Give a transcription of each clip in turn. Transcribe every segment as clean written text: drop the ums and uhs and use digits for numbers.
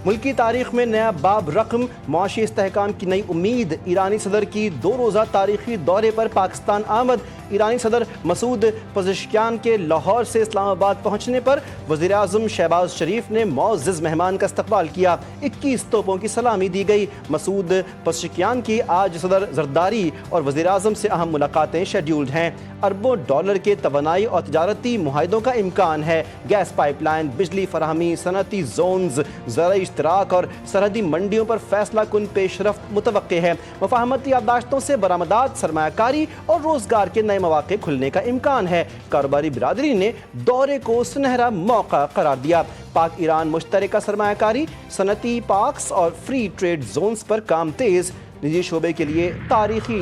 ملکی تاریخ میں نیا باب رقم، معاشی استحکام کی نئی امید۔ ایرانی صدر کی 2 روزہ تاریخی دورے پر پاکستان آمد۔ ایرانی صدر مسعود پزشکیان کے لاہور سے اسلام آباد پہنچنے پر وزیر اعظم شہباز شریف نے معزز مہمان کا استقبال کیا۔ 21 توپوں کی سلامی دی گئی۔ مسعود پزشکیان کی آج صدر زرداری اور وزیر اعظم سے اہم ملاقاتیں شیڈیولڈ ہیں۔ اربوں ڈالر کے توانائی اور تجارتی معاہدوں کا امکان ہے۔ گیس پائپ لائن، بجلی فراہمی، صنعتی زونز، زرعی اشتراک اور سرحدی منڈیوں پر فیصلہ کن پیش رفت متوقع ہے۔ مفاہمتی یادداشتوں سے برآمدات، سرمایہ کاری اور روزگار کے نئے مواقع کھلنے کا امکان ہے۔ کاروباری برادری نے دورے کو سنہرا موقع قرار دیا۔ پاک ایران مشترکہ سرمایہ کاری، صنعتی پارکس اور فری ٹریڈ زونز پر کام تیز۔ نجی شعبے کے لیے تاریخی۔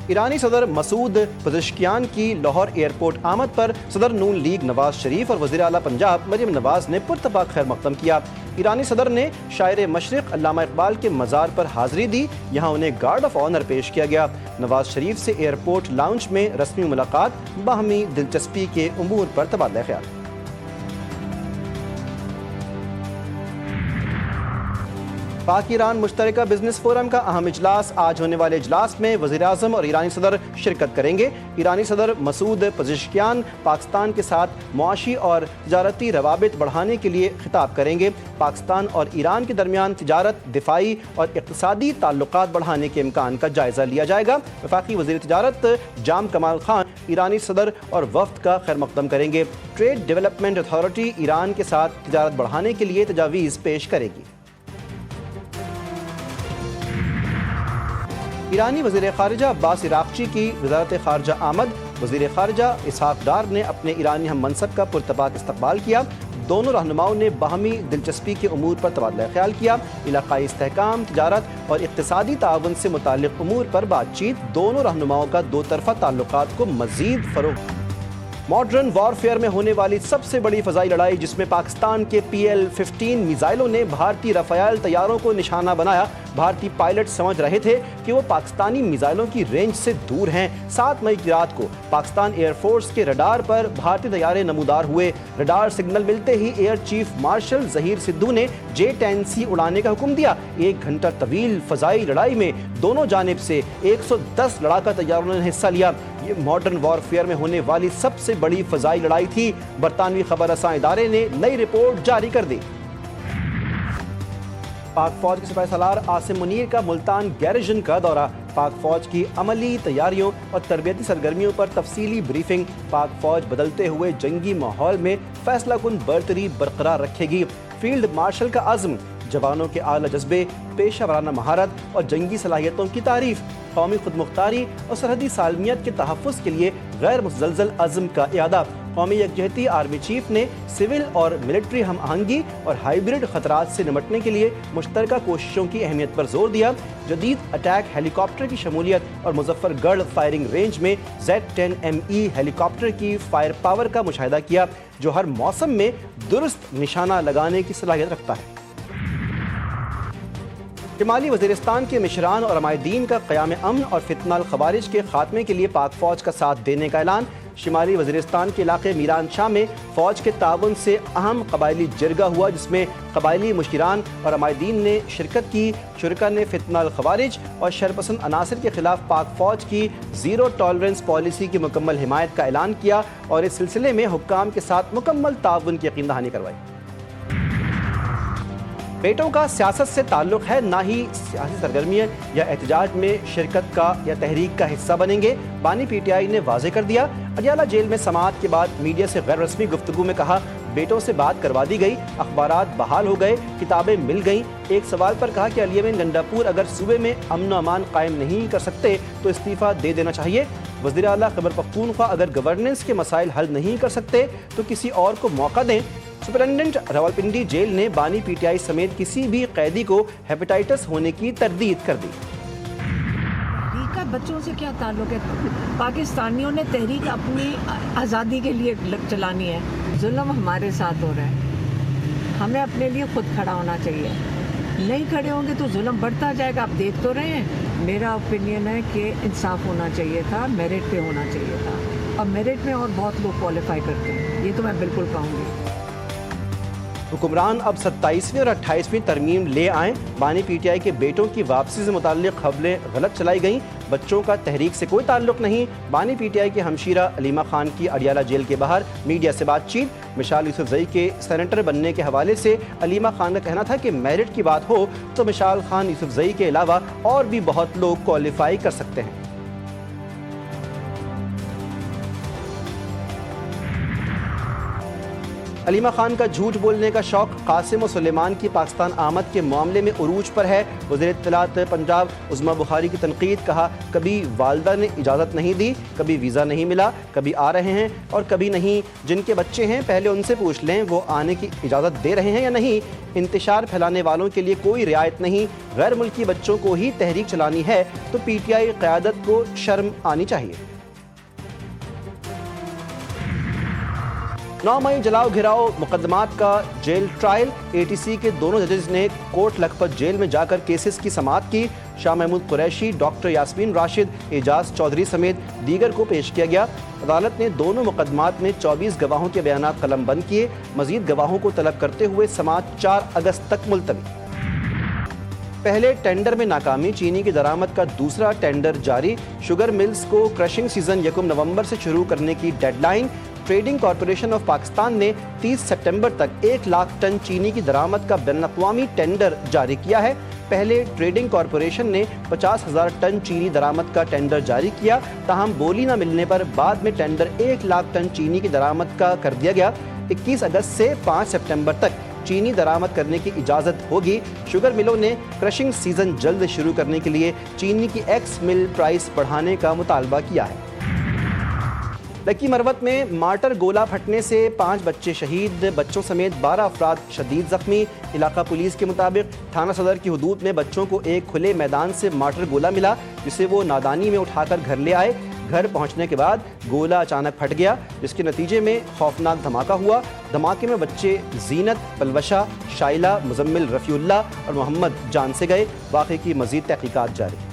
ایرانی صدر مسعود پزشکیان کی لاہور ایئرپورٹ آمد پر صدر نون لیگ نواز شریف اور وزیر اعلیٰ پنجاب مریم نواز نے پرتپاک خیر مقدم کیا۔ ایرانی صدر نے شاعر مشرق علامہ اقبال کے مزار پر حاضری دی، یہاں انہیں گارڈ آف آنر پیش کیا گیا۔ نواز شریف سے ایئرپورٹ لاؤنج میں رسمی ملاقات، باہمی دلچسپی کے امور پر تبادلہ خیال۔ پاک ایران مشترکہ بزنس فورم کا اہم اجلاس۔ آج ہونے والے اجلاس میں وزیر اعظم اور ایرانی صدر شرکت کریں گے۔ ایرانی صدر مسعود پزشکیان پاکستان کے ساتھ معاشی اور تجارتی روابط بڑھانے کے لیے خطاب کریں گے۔ پاکستان اور ایران کے درمیان تجارت، دفاعی اور اقتصادی تعلقات بڑھانے کے امکان کا جائزہ لیا جائے گا۔ وفاقی وزیر تجارت جام کمال خان ایرانی صدر اور وفد کا خیر مقدم کریں گے۔ ٹریڈ ڈیولپمنٹ اتھارٹی ایران کے ساتھ تجارت بڑھانے کے لیے تجاویز پیش کرے گی۔ ایرانی وزیر خارجہ عباس عراقچی کی وزارت خارجہ آمد۔ وزیر خارجہ اسحاق ڈار نے اپنے ایرانی ہم منصب کا پرتپاک استقبال کیا۔ دونوں رہنماؤں نے باہمی دلچسپی کے امور پر تبادلہ خیال کیا۔ علاقائی استحکام، تجارت اور اقتصادی تعاون سے متعلق امور پر بات چیت۔ دونوں رہنماؤں کا 2 طرفہ تعلقات کو مزید فروغ۔ ماڈرن وارفیئر میں ہونے والی سب سے بڑی فضائی لڑائی، جس میں پاکستان کے PL-15 میزائلوں نے بھارتی رافیل طیاروں کو نشانہ بنایا۔ بھارتی پائلٹ سمجھ رہے تھے کہ وہ پاکستانی میزائلوں کی رینج سے دور ہیں۔ 7 مئی کی رات کو پاکستان ایئر فورس کے رڈار پر بھارتی طیارے نمودار ہوئے۔ رڈار سگنل ملتے ہی air chief marshal Zaheer Sidhu نے J-10C اڑانے کا حکم دیا۔ 1 گھنٹہ طویل فضائی لڑائی میں دونوں جانب سے 110 لڑاکا طیاروں نے حصہ لیا۔ یہ ماڈرن وارفیئر میں ہونے والی سب سے بڑی فضائی لڑائی تھی۔ برطانوی خبر رساں ادارے نے نئی رپورٹ جاری کر دی۔ پاک فوج کے سپاہی سالار عاصم منیر کا ملتان گیریژن کا دورہ۔ پاک فوج کی عملی تیاریوں اور تربیتی سرگرمیوں پر تفصیلی بریفنگ۔ پاک فوج بدلتے ہوئے جنگی ماحول میں فیصلہ کن برتری برقرار رکھے گی۔ فیلڈ مارشل کا عزم، جوانوں کے اعلیٰ جذبے، پیشہ ورانہ مہارت اور جنگی صلاحیتوں کی تعریف۔ قومی خود مختاری اور سرحدی سالمیت کے تحفظ کے لیے غیر متزلزل عزم کا اعادہ۔ قومی یکجہتی آرمی چیف نے سول اور ملٹری ہم آہنگی اور ہائیبرڈ خطرات سے نمٹنے کے لیے مشترکہ کوششوں کی اہمیت پر زور دیا۔ جدید اٹیک ہیلی کاپٹر کی شمولیت اور مظفر گڑھ فائرنگ رینج میں Z-10ME ہیلی کاپٹر کی فائر پاور کا مشاہدہ کیا، جو ہر موسم میں درست نشانہ لگانے کی صلاحیت رکھتا ہے۔ شمالی وزیرستان کے مشران اور عمائدین کا قیام امن اور فتنہ الخوارج کے خاتمے کے لیے پاک فوج کا ساتھ دینے کا اعلان۔ شمالی وزیرستان کے علاقے میران شاہ میں فوج کے تعاون سے اہم قبائلی جرگہ ہوا، جس میں قبائلی مشیران اور عمائدین نے شرکت کی۔ شرکا نے فتنہ الخوارج اور شرپسند عناصر کے خلاف پاک فوج کی زیرو ٹالرنس پالیسی کی مکمل حمایت کا اعلان کیا اور اس سلسلے میں حکام کے ساتھ مکمل تعاون کی یقین دہانی کروائی۔ بیٹوں کا سیاست سے تعلق ہے، نہ ہی سیاسی سرگرمیاں یا احتجاج میں شرکت کا یا تحریک کا حصہ بنیں گے، بانی PTI نے واضح کر دیا۔ اڈیالہ جیل میں سماعت کے بعد میڈیا سے غیر رسمی گفتگو میں کہا، بیٹوں سے بات کروا دی گئی، اخبارات بحال ہو گئے، کتابیں مل گئیں۔ ایک سوال پر کہا کہ الیمن گنڈاپور اگر صوبے میں امن و امان قائم نہیں کر سکتے تو استعفیٰ دے دینا چاہیے۔ وزیر اعلیٰ خیبر پختونخوا اگر گورننس کے مسائل حل نہیں کر سکتے تو کسی اور کو موقع دیں۔ سپرنٹینڈنٹ راولپنڈی جیل نے بانی PTI سمیت کسی بھی قیدی کو ہیپیٹائٹس ہونے کی تردید کر دی۔ تحریک کا بچوں سے کیا تعلق ہے؟ پاکستانیوں نے تحریک اپنی آزادی کے لیے چلانی ہے۔ ظلم ہمارے ساتھ ہو رہا ہے، ہمیں اپنے لیے خود کھڑا ہونا چاہیے۔ نہیں کھڑے ہوں گے تو ظلم بڑھتا جائے گا۔ آپ دیکھ تو رہے ہیں۔ میرا اوپینین ہے کہ انصاف ہونا چاہیے تھا، میرٹ پہ ہونا چاہیے تھا، اور میرٹ میں اور بہت لوگ کوالیفائی کرتے ہیں، یہ تو میں بالکل کہوں گی۔ हुक्मरान अब 27वीं और 28वीं तरमीम ले आएं। बानी पीटीआई के बेटों की वापसी से मुताल्लिक खबरें गलत चलाई गईं। बच्चों का तहरीक से कोई ताल्लुक नहीं। बानी पीटीआई के हमशीरा अलीमा खान की अडियाला जेल के बाहर मीडिया से बातचीत। मिशाल यूसुफजई के सेनेटर बनने के हवाले से अलीमा खान का कहना था कि मेरिट की बात हो तो मिशाल खान यूसुफजई के अलावा और भी बहुत लोग क्वालिफाई कर सकते हैं। अलीमा खान का झूठ बोलने का शौक कासिम और सुलेमान की पाकिस्तान आमद के मामले में उरूज पर है। वज़ीर इत्तलात पंजाब उज़्मा बुखारी की तनकीद, कहा कभी वालदा ने इजाज़त नहीं दी, कभी वीज़ा नहीं मिला, कभी आ रहे हैं और कभी नहीं। जिनके बच्चे हैं पहले उनसे पूछ लें वो आने की इजाज़त दे रहे हैं या नहीं। इंतशार फैलाने वालों के लिए कोई रियायत नहीं। गैर मुल्की बच्चों को ही तहरीक चलानी है तो पीटीआई क़यादत को शर्म आनी चाहिए। 9 मई जलाओ घिराओ मुकदमात का जेल ट्रायल। एटीसी के दोनों जजेस ने कोट लखपत जेल में जाकर केसेस की समाअत की। शाह महमूद कुरैशी, डॉक्टर यास्मीन राशिद, एजाज चौधरी समेत दीगर को पेश किया गया। अदालत ने दोनों मुकदमात में 24 गवाहों के बयानात कलम बंद किए। मजीद गवाहों को तलब करते हुए समाअत 4 अगस्त तक मुलतवी। पहले टेंडर में नाकामी, चीनी की दरामद का दूसरा टेंडर जारी। शुगर मिल्स को क्रशिंग सीजन 1 नवंबर से शुरू करने की deadline. Trading corporation of Pakistan ने 30 सितंबर तक 1 लाख टन चीनी की दरामद का बैनुल-अक़वामी टेंडर जारी किया है। पहले ट्रेडिंग कॉरपोरेशन ने 50,000 टन चीनी दरामद का टेंडर जारी किया, ताहम बोली न मिलने पर बाद में टेंडर 1 लाख टन चीनी की दरामद का कर दिया गया। 21 अगस्त से 5 सितंबर तक चीनी दरामद करने की इजाज़त होगी। शुगर मिलों ने क्रशिंग सीजन जल्द शुरू करने के लिए चीनी की एक्स मिल प्राइस बढ़ाने का मुतालबा किया है। लकी मरवत में मार्टर गोला फटने से 5 बच्चे शहीद, बच्चों समेत 12 अफराद शदीद जख्मी। इलाका पुलिस के मुताबिक थाना सदर की हदूद में बच्चों को एक खुले मैदान से मार्टर गोला मिला, जिसे वो नादानी में उठाकर घर ले आए। घर पहुंचने के बाद गोला अचानक फट गया, जिसके नतीजे में खौफनाक धमाका हुआ। धमाके में बच्चे जीनत, पलवशा, शाइला, मुजम्मिल, रफ़ीउल्लाह और मोहम्मद जान से गए। वाक़े की मज़ीद तहक़ीक़ात जारी।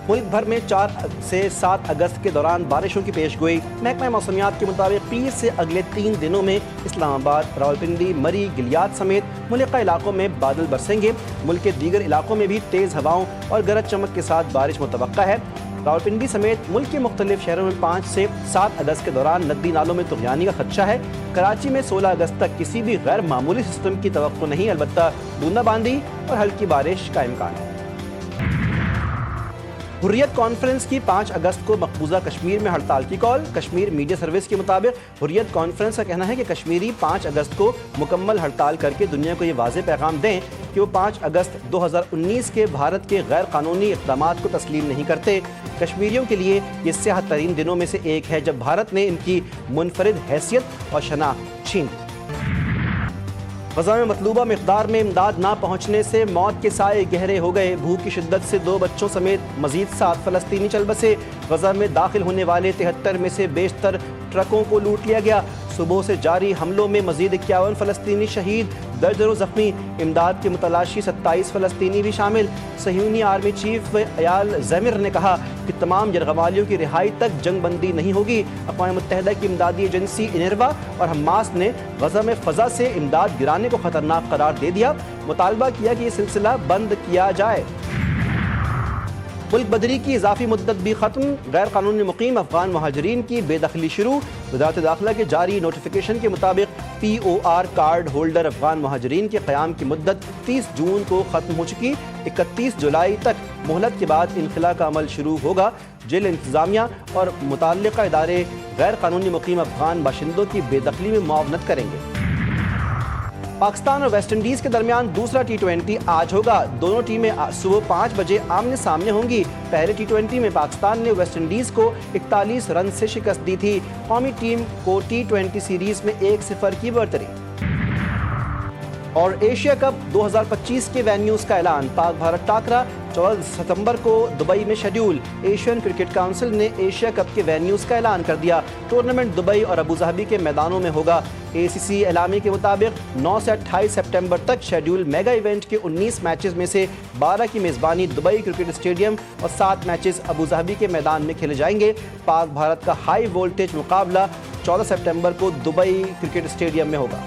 मुल्क भर में 4 से 7 अगस्त के दौरान बारिशों की पेशगोई। महकमा मौसमियात के मुताबिक पीर से अगले 3 दिनों में इस्लामाबाद, रावलपिंडी, मरी, गिलियात समेत मुल्का इलाकों में बादल बरसेंगे। मुल्क के दीगर इलाकों में भी तेज़ हवाओं और गरज चमक के साथ बारिश मुतवक्का है। रावलपिंडी समेत मुल्क के मुख्तलिफ शहरों में 5 से 7 अगस्त के दौरान नदी नालों में तुग़यानी का खदशा है। कराची में 16 अगस्त तक किसी भी गैर मामूली सिस्टम की तवक्को नहीं, अलबत्ता बूंदाबांदी और हल्की बारिश का इम्कान है। हुर्रियत कॉन्फ्रेंस की 5 अगस्त को मकबूजा कश्मीर में हड़ताल की कॉल। कश्मीर मीडिया सर्विस के मुताबिक हुर्रियत कॉन्फ्रेंस का कहना है कि कश्मीरी 5 अगस्त को मुकम्मल हड़ताल करके दुनिया को ये वाज़ेह पैगाम दें कि वो 5 अगस्त 2019 के भारत के गैर कानूनी इक़दामात को तस्लीम नहीं करते। कश्मीरियों के लिए ये स्याह तरीन दिनों में से एक है जब भारत ने इनकी मुनफरिद हैसियत और शनाख्त छीन ली। ग़ज़ा में मतलूबा मिक़दार में इमदाद ना पहुँचने से मौत के साए गहरे हो गए। भूख की शिद्दत से 2 बच्चों समेत मज़ीद 7 फ़लस्तीनी चल बसे। ग़ज़ा में दाखिल होने वाले 73 में से बेशतर ट्रकों को लूट लिया गया। सुबह से जारी हमलों में मज़ीद 51 फ़लस्तीनी शहीद, दर्जनों ज़ख्मी। इमदाद के मुतलाशी 27 फ़लस्तीनी भी शामिल। सह्यूनी आर्मी चीफ अयाल ज़मीर ने कहा कि तमाम यरग़मालियों की रिहाई तक जंग बंदी नहीं होगी। अक़वाम मुत्तहिदा की इमदादी एजेंसी इनरवा और हमास ने ग़ज़ा में फ़ज़ा से इमदाद गिराने को ख़तरनाक करार दे दिया। मुतालबा किया कि ये सिलसिला बंद किया जाए। मुल्क बदरी की इजाफी मुद्दत भी ख़त्म। गैर कानूनी मुकीम अफ़गान महाजरीन की बेदखली शुरू। वज़ारत दाखिला के जारी नोटिफिकेशन के मुताबिक POR कार्ड होल्डर अफ़गान महाजरीन के क़याम की मुद्दत 30 जून को ख़त्म हो चुकी। 31 जुलाई तक मोहलत के बाद इनखला का अमल शुरू होगा। जेल इंतज़ामिया और मुतल्लिक़ा इदारे गैर कानूनी मुकीम अफ़गान बाशिंदों की बेदखली में मुआवनत करेंगे। पाकिस्तान और वेस्ट इंडीज़ के दरमियान दूसरा T20 आज होगा। दोनों टीमें सुबह 5 बजे आमने सामने होंगी। पहले T20 में पाकिस्तान ने वेस्ट इंडीज़ को 41 रन से शिकस्त दी थी। कौमी टीम को T20 सीरीज़ में 1-0 की बढ़तरी। और एशिया कप 2025 के वेन्यूज़ का ऐलान। पाक भारत टाकरा 14 सितंबर को दुबई में शेड्यूल। एशियन क्रिकेट काउंसिल ने एशिया कप के वेन्यूज़ का ऐलान कर दिया। टूर्नामेंट दुबई और अबू धाबी के मैदानों में होगा। ACC एलामी के मुताबिक 9 से 28 सितंबर तक शेड्यूल मेगा इवेंट के 19 मैचेस में से 12 की मेज़बानी दुबई क्रिकेट स्टेडियम और 7 मैचेस अबू धाबी के मैदान में खेले जाएंगे। पाक भारत का हाई वोल्टेज मुकाबला 14 सितंबर को दुबई क्रिकेट स्टेडियम में होगा।